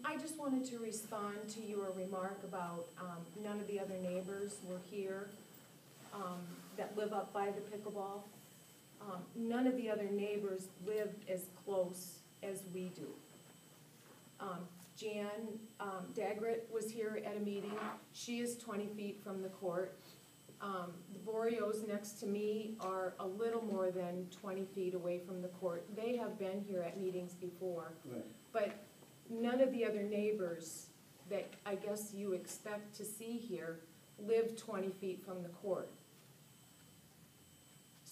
I just wanted to respond to your remark about none of the other neighbors were here that live up by the pickleball. None of the other neighbors live as close as we do. Jan Daggett was here at a meeting. She is 20 feet from the court. The Boreos next to me are a little more than 20 feet away from the court. They have been here at meetings before. Right. But none of the other neighbors that I guess you expect to see here live 20 feet from the court.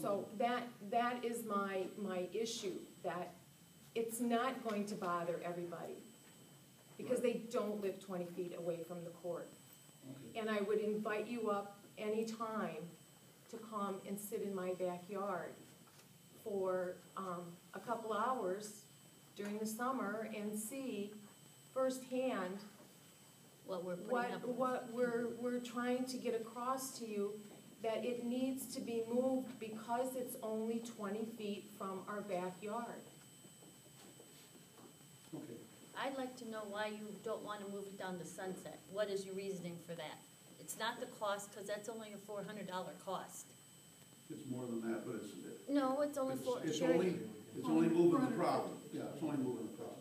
So that is my issue, that it's not going to bother everybody because they don't live 20 feet away from the court. Okay. And I would invite you up anytime to come and sit in my backyard for a couple hours during the summer and see firsthand what we're trying to get across to you, that it needs to be moved because it's only 20 feet from our backyard. Okay. I'd like to know why you don't want to move it down to Sunset. What is your reasoning for that? It's not the cost, because that's only a $400 cost. It's more than that, but it's. No, it's only It's only moving the problem. Yeah, it's only moving the problem.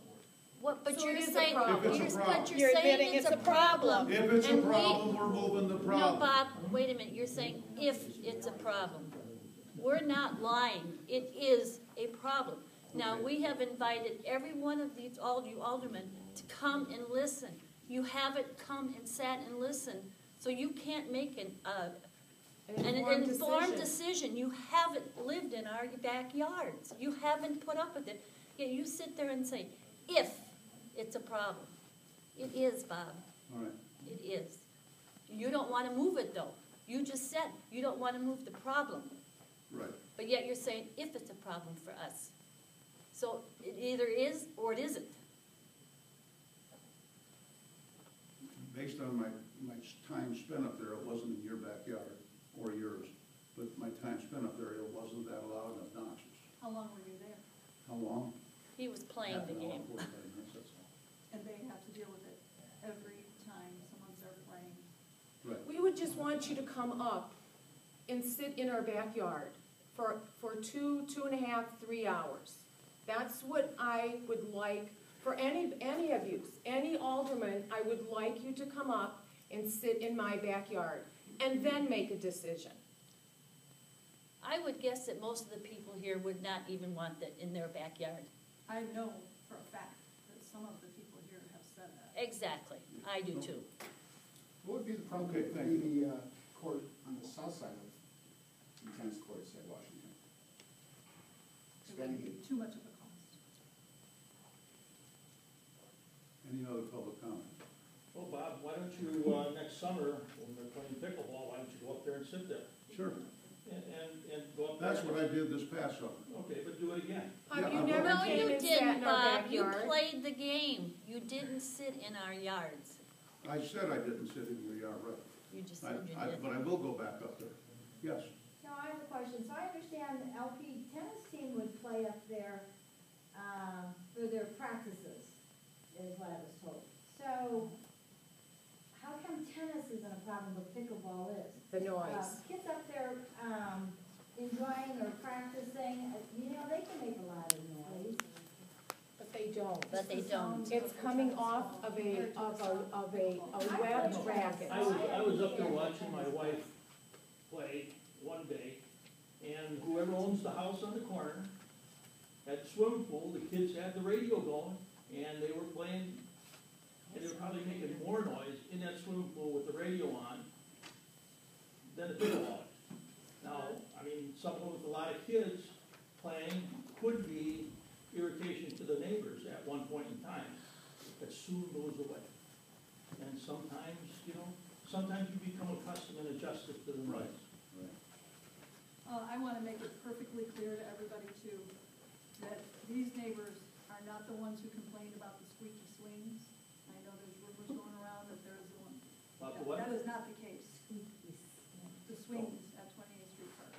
What, but So you're it is a saying, problem. If it's a problem. you're saying it's a problem. If it's a And problem, we're moving the problem. No, Bob, wait a minute, you're saying if it's a problem. We're not lying, it is a problem. Now, Okay. we have invited every one of these, all you aldermen, to come and listen. You haven't come and sat and listened, so you can't make an informed decision. You haven't lived in our backyards. You haven't put up with it. Yet you sit there and say, if it's a problem. It is, Bob. All right. It is. You don't want to move it, though. You just said you don't want to move the problem. Right. But yet you're saying if it's a problem for us. So it either is or it isn't. Based on my time spent up there, it wasn't in your backyard or yours, but my time spent up there, it wasn't that loud and obnoxious. How long were you there? How long? He was playing Half the an hour, game. 45 minutes, that's all. And they have to deal with it every time someone's there playing. Right. We would just want you to come up and sit in our backyard for 2.5, 3 hours. That's what I would like for any of you, any alderman. I would like you to come up and sit in my backyard and then make a decision. I would guess that most of the people here would not even want that in their backyard. I know for a fact that some of the people here have said that. Exactly. I do too. What would be the problem Okay, with thank you. the court on the south side of the tennis courts at Washington? It wouldn't be too much of a cost. Any other public comment? Well, Bob, why don't you, next summer, when they're playing pickleball, why don't you go up there and sit there? Sure. And go up there. That's what I did this past summer. Okay, but do it again. Yeah, You I'm never No, going came you and sat didn't, in our Bob. You backyard. played the game. You didn't sit in our yards. I said I didn't sit in your yard, right? You just said you did. But I will go back up there. Yes. No, I have a question. So I understand the LP tennis team would play up there for their practices, is what I was told. So how come tennis isn't a problem, but pickleball is? The noise. Kids up there enjoying or practicing, you know, they can make a lot of noise. But they don't. But they don't. It's coming off of a webbed racket. I was up there watching my wife play one day, and whoever owns the house on the corner, at the swimming pool, the kids had the radio going, and they were playing, and they were probably making more noise in that swimming pool with the radio on than the pickleball. Now, I mean, someone with a lot of kids playing could be irritation to the neighbors at one point in time, but soon goes away. And sometimes, you know, sometimes you become accustomed and adjusted to the noise. I want to make it perfectly clear to everybody too, that these neighbors are not the ones who complained about the squeaky swings. I know there's rumors going around that there's one. About the what? That is not the case. The swings at 28th Street Park.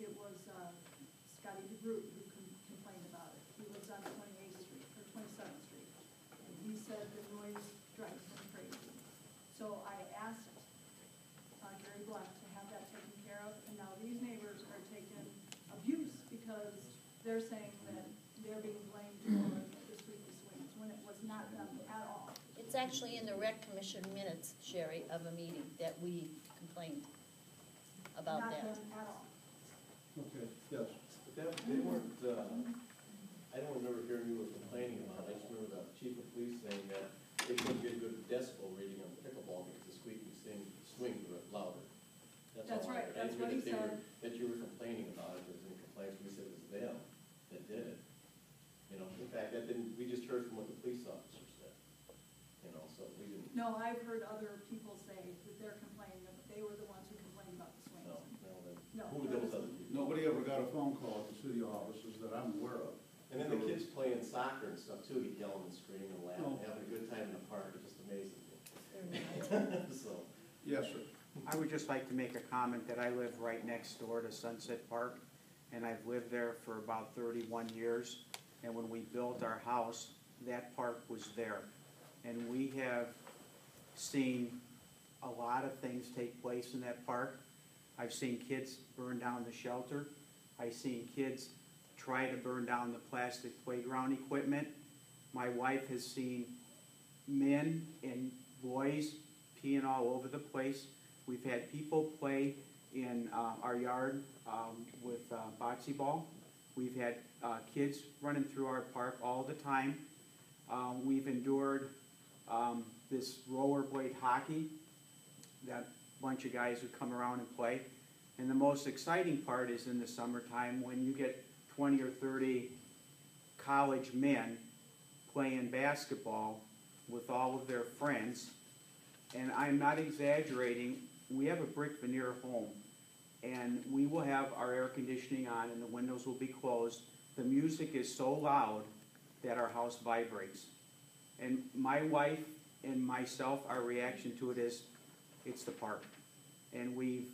It was Scotty DeGroot who complained about it. He lives on 28th Street, or 27th Street. said the noise drives him crazy. So I asked Gary Black to have that taken care of, and now these neighbors are taking abuse because they're saying that they're being blamed for the squeaky swings when it was not them at all. It's actually in the rec commission minutes, Sherry, of a meeting that we complained about Not that. them at all. Okay, yes. But they weren't, I don't remember hearing you were complaining about it. I just remember the chief of police saying that they couldn't get a good decibel reading on pickleball because the squeaky swings were louder. That's all I right, heard. I that's didn't what hear he that said. that you were complaining about it, there was any complaints, we said it was them that did it. You know, in fact, we just heard from what the police officer said, you know, so we didn't. No, I've heard other people say that they're complaining, that they were the ones who complained about the swings. No, Who were those other people? Nobody ever got a phone call at the city offices that I'm aware of. And then the kids playing soccer and stuff too, get yelling and screaming and laughing, Oh. having a good time in the park, it just amazes me. They're not. So, Yes, sir. I would just like to make a comment that I live right next door to Sunset Park, and I've lived there for about 31 years. And when we built our house, that park was there. And we have seen a lot of things take place in that park. I've seen kids burn down the shelter. I've seen kids try to burn down the plastic playground equipment. My wife has seen men and boys peeing all over the place. We've had people play in our yard with bocce ball. We've had kids running through our park all the time. We've endured this rollerblade hockey, that bunch of guys who come around and play. And the most exciting part is in the summertime when you get 20 or 30 college men playing basketball with all of their friends. And I'm not exaggerating, we have a brick veneer home, and we will have our air conditioning on and the windows will be closed. The music is so loud that our house vibrates. And my wife and myself, our reaction to it is, it's the park. And we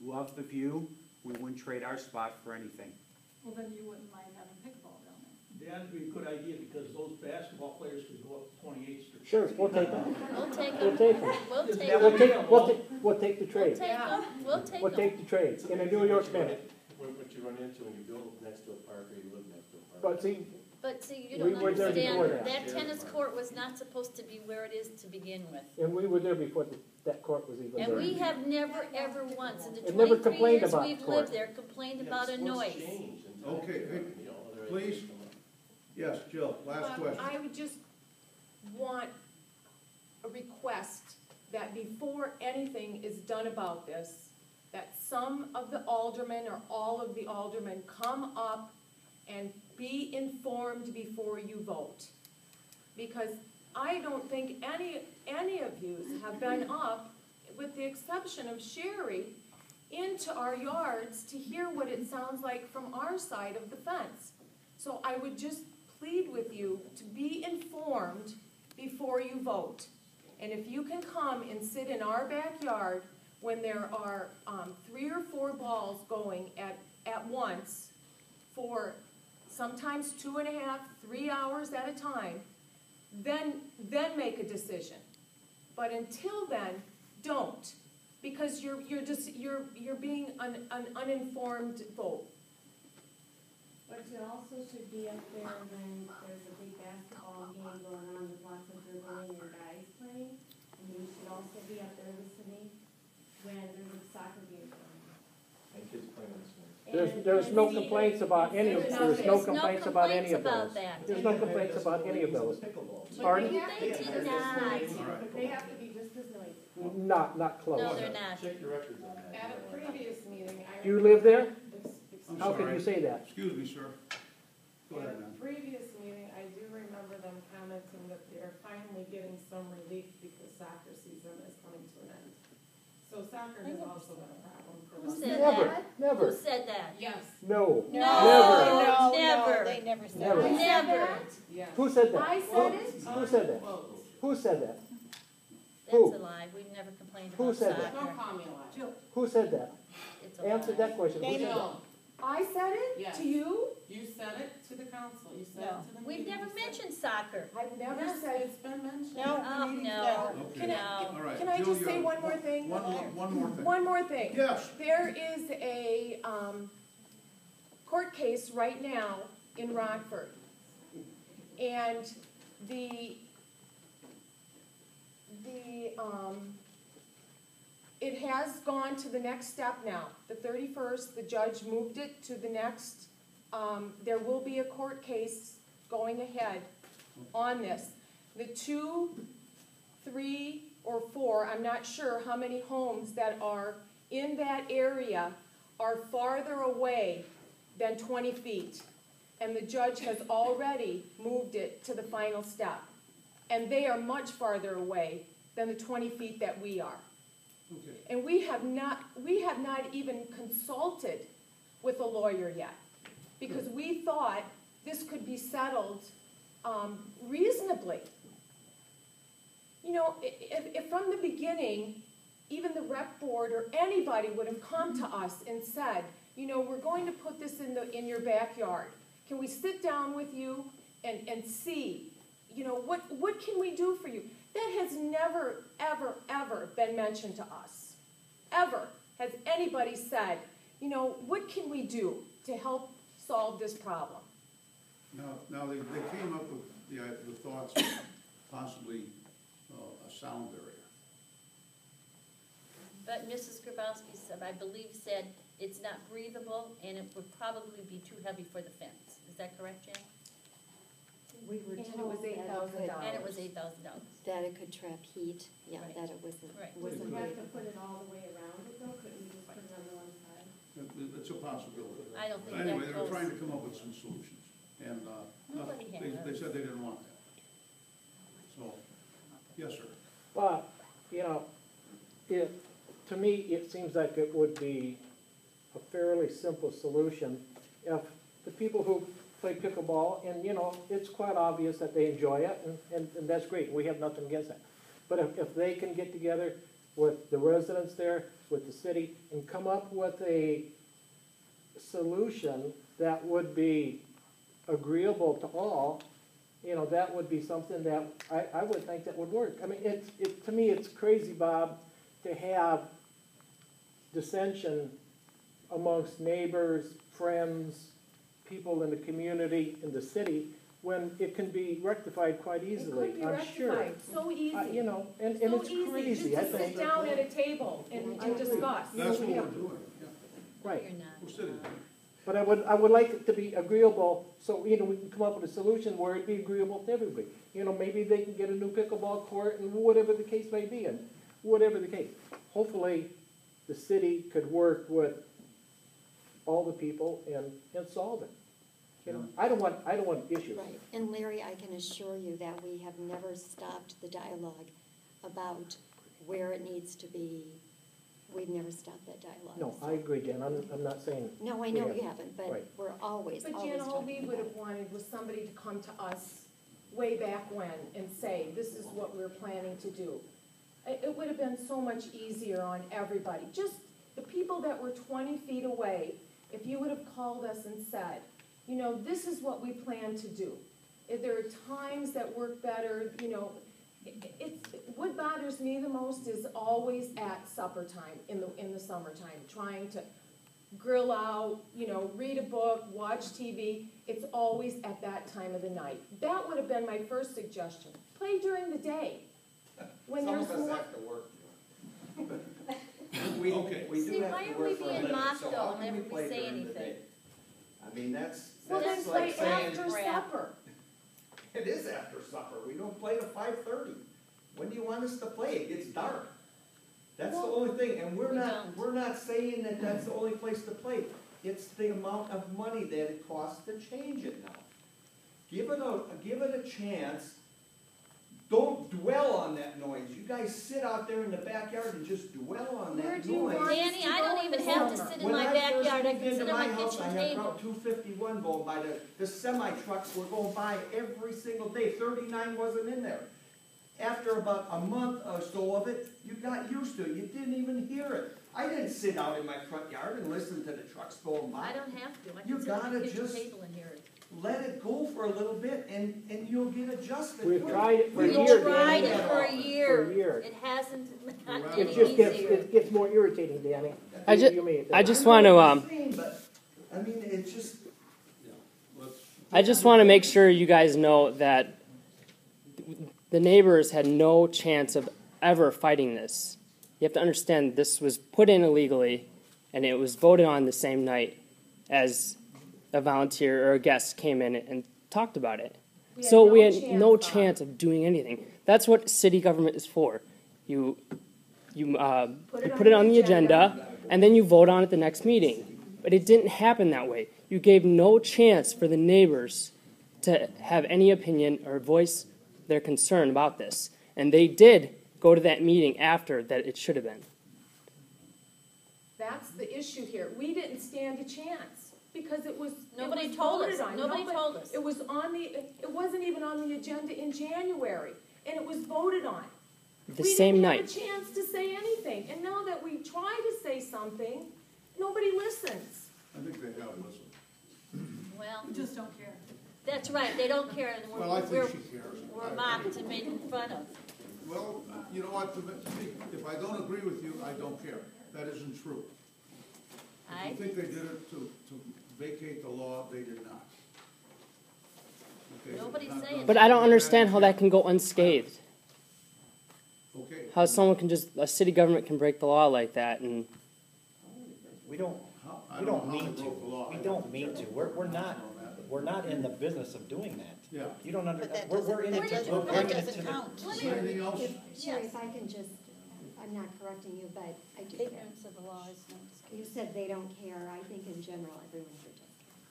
love the view, we wouldn't trade our spot for anything. Well, then you wouldn't mind having pickleball down there. That'd be a good idea, because those basketball players could go up to 28th Street. Sure, we'll take them. We'll take We'll them. take them. We'll take Yeah, We'll them. take, we'll take the We'll trade. take them. We'll take We'll them. take the trade in a New York minute. What you run into when you build next to a park or you live next to a park. But see, But see, you We don't were there understand, before that. that tennis court was not supposed to be where it is to begin with. and we were there before that court was even And there. we have never, ever once, in the We've never 23 complained years about we've court. lived there, complained about a noise. Okay, hey, please. Yes, Jill, last question. I would just want a request that before anything is done about this, that some of the aldermen or all of the aldermen come up and be informed before you vote. Because I don't think any of you have been up, with the exception of Sherry, into our yards to hear what it sounds like from our side of the fence. So I would just plead with you to be informed before you vote. And if you can come and sit in our backyard when there are 3 or 4 balls going at once for sometimes 2.5, 3 hours at a time, then make a decision. But until then, don't, because you're being an uninformed vote. But you also should be up there when there's a big basketball game going on with lots of dribbling and guys playing. And you should also be up there listening when there's a soccer game going on. And kids playing this one. There's no complaints about any of, there's no complaints about any of about those. that. There's no complaints about any of those. But Pardon? they have to be just as noisy. All right. They have to be just as noisy. Not close. No, they're not. Check your records on that. At a previous meeting, I. Do you live there? I'm How can sorry. you say that? Excuse me, sir. Go ahead, At a ma'am. previous meeting, I do remember them commenting that they're finally getting some relief because soccer season is coming to an end. So soccer has also been a problem for Who them. said Never, that? never. Who said that? Yes, No. No, Never. never. They never said Never. that. Never. yes. Who said that? I said it. Who said that? Unquote. Who said that? That's Who? a lie. We've never complained Who about said that? Don't soccer. call me a liar. Jill, Who said that? It's a lie. Answer that question. Who said that? No, I said it Yes. to you? You said it to the council, you said No, it to the we've meeting. never you said- mentioned soccer. I've never Yes, said. it's been mentioned. No. at the Oh, meetings no. there. Okay. Can I, All right. can I Jill, just you say have one more thing? One more thing. One more thing. Yes. There is a court case right now in Rockford. And it has gone to the next step now. The 31st, the judge moved it to the next, there will be a court case going ahead on this. The 2, 3, or 4, I'm not sure how many homes that are in that area are farther away than 20 feet. And the judge has already moved it to the final step. And they are much farther away than the 20 feet that we are. Okay. And we have not even consulted with a lawyer yet, because we thought this could be settled reasonably. You know, if from the beginning, even the rec board or anybody would have come to us and said, you know, we're going to put this in your backyard. Can we sit down with you and see, you know, what can we do for you? That has never, ever, ever been mentioned to us. Ever has anybody said, you know, what can we do to help solve this problem? Now they came up with the thoughts of possibly a sound area. But Mrs. Grabowski said, I believe said, it's not breathable and it would probably be too heavy for the fence. Is that correct, Jane? We were And told it was $8,000. And it was $8,000. That it could trap heat, yeah, Right. that it wasn't, Right. Would wasn't you have big. to put it all the way around it though? Couldn't you just put it on the one side? It's a possibility. I don't think Anyway, that they were goes. trying to come up with some solutions, and Nobody they has. said they didn't want that. So, yes, sir. But, you know, to me, it seems like it would be a fairly simple solution if the people who play pickleball, and, you know, it's quite obvious that they enjoy it, and that's great, we have nothing against that. But if they can get together with the residents there, with the city, and come up with a solution that would be agreeable to all, you know, that would be something that I would think that would work. I mean, to me, it's crazy, Bob, to have dissension amongst neighbors, friends, people in the community, in the city, when it can be rectified quite easily, It could be I'm sure. rectified, so easy. You know, and So it's easy, crazy, I just to think. sit down at a table and discuss. That's what we're doing, yeah. Right. You're not. We're sitting there. But I would like it to be agreeable, so, you know, we can come up with a solution where it'd be agreeable to everybody. You know, maybe they can get a new pickleball court, and whatever the case may be, and whatever the case. Hopefully, the city could work with all the people and solve it. You know, I don't want issues. Right, and Larry, I can assure you that we have never stopped the dialogue about where it needs to be. We've never stopped that dialogue. No, so- I agree, Jen, I'm not saying. No, I we know haven't. you haven't, but Right. we're always, But always Jan, all we talking would about have it. wanted was somebody to come to us way back when and say, this is what we're planning to do. It would have been so much easier on everybody. Just the people that were 20 feet away, if you would have called us and said, you know, this is what we plan to do. If there are times that work better, you know, what bothers me the most is always at supper time in the summertime, trying to grill out, you know, read a book, watch TV. It's always at that time of the night. That would have been my first suggestion. Play during the day. When Some there's of us more. have to work. Okay. We do See, have why to are we work for a being living, mocked so though how can whenever we play say during the anything? day? I mean, that's Well, then like play saying, after supper. it is after supper, we don't play till 5:30. When do you want us to play? It gets dark. That's the Well, only thing, and we don't. we're not saying that that's the only place to play. It's the amount of money that it costs to change it now. Give it a chance. Don't dwell on that noise. You guys sit out there in the backyard and just dwell on Where that do you noise. want- Danny, I don't even have to sit in When my I first backyard, I moved can sit into at my house, I kitchen had table. Route 251 going by, the semi-trucks were going by every single day, 39 wasn't in there. After about a month or so of it, you got used to it, you didn't even hear it. I didn't sit out in my front yard and listen to the trucks going by. I don't have to. I You can sit at the gotta kitchen just table and hear it. let it go for a little bit and you'll get adjusted. We've tried it for a We year, tried Danny. it for a year. For a year. It hasn't gotten It any It just gets, easier. it gets more irritating, Danny. I ju- You mean, I just know want to, what you're saying, but, I mean, it's just, Let's, I just want to make sure you guys know that the neighbors had no chance of ever fighting this. You have to understand this was put in illegally, and it was voted on the same night as a volunteer or a guest came in and talked about it. So we had no chance of doing anything. That's what city government is for. You put it on the agenda, and then you vote on it the next meeting. But it didn't happen that way. You gave no chance for the neighbors to have any opinion or voice their concern about this. And they did go to that meeting after that it should have been. That's the issue here. We didn't stand a chance because it was Nobody it was told voted us. on. Nobody told us. It was on the. It wasn't even on the agenda in January, and it was voted on. The same night. We didn't have a chance to say anything, and now that we try to say something, nobody listens. I think they have listened. Well, We just don't care. that's right. They don't care, and Well, I think she cares. we're mocked and made fun of. Well, you know what, to me, if I don't agree with you, I don't care. That isn't true. If you think they did it to vacate the law, they did not. Okay, Nobody's not saying done. But I don't understand how that can go unscathed. Okay. How someone can just, a city government can break the law like that, and We don't, I we don't don't know how mean they to. broke the law. We don't mean to. We're not in the business of doing that. Yeah. You don't under, But that we're in it, doesn't- we're that bringing it doesn't to the. count. Anything else? Sherry, if I can just, I'm not correcting you, but I do care. Ignorance of the law is no excuse. You said they don't care. I think in general, everyone here does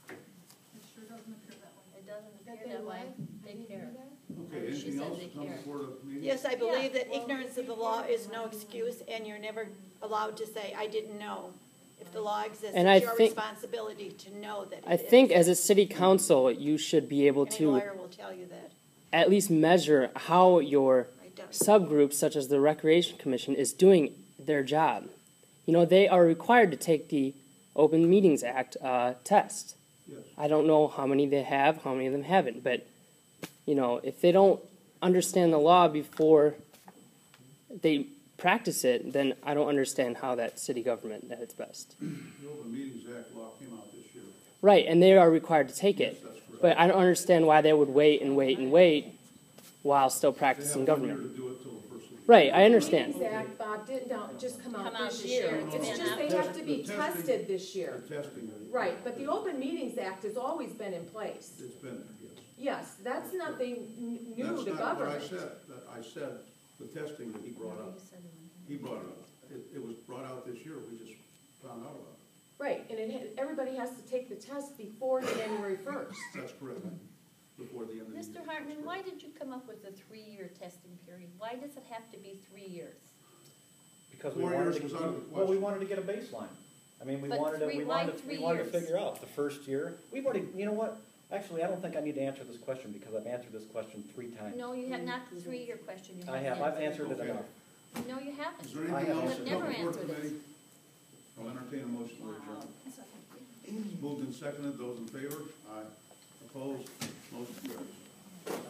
care. It sure doesn't appear that way. It doesn't appear that way. They care. Okay, She anything said else they come care. before the meeting? Yes, I believe that well, ignorance of the law is no excuse, and you're never allowed to say, I didn't know. If the law exists, And I it's your think- responsibility to know that it I think is. as a city council, you should be able Any to lawyer will tell you that. at least measure how your I don't. subgroups, such as the Recreation Commission, is doing their job. You know, they are required to take the Open Meetings Act test. Yes. I don't know how many they have, how many of them haven't, but, you know, if they don't understand the law before they practice it, then I don't understand how that city government at its best. The Open Meetings Act law came out this year. Right, and they are required to take Yes, it. that's correct. But I don't understand why they would wait and wait and wait while still practicing They have 1 year government. to do it till the first of the year. Right, I understand. Meetings Act, Bob, didn't just come out Come out this this year. year. It's It's just been they out. have to be The testing- tested this year. The testing. Right, but the Open Meetings Act has always been in place. It's been there, yes. Yes, that's nothing new That's to not what I government. said. I said the testing that he brought up. He brought it up. It was brought out this year. We just found out about it. Right, and everybody has to take the test before January 1st. That's correct. Before the end of the year. Mr. Hartman, why did you come up with a 3-year testing period? Why does it have to be 3 years? Because we 4 wanted years to, was out of the well, we question. wanted to get a baseline. I mean, we But wanted to, three- we why wanted, to- 3 we wanted to years? figure out the first year. We've already, you know what? Actually, I don't think I need to answer this question because I've answered this question 3 times. No, you have not the 3-year question. You I have, I've answered it Okay. enough. No, you haven't. Is there I anything have else to never come before the answered it. committee? I'll entertain a motion to adjourn. Moved and seconded. Those in favor? Aye. Opposed? Motion carries.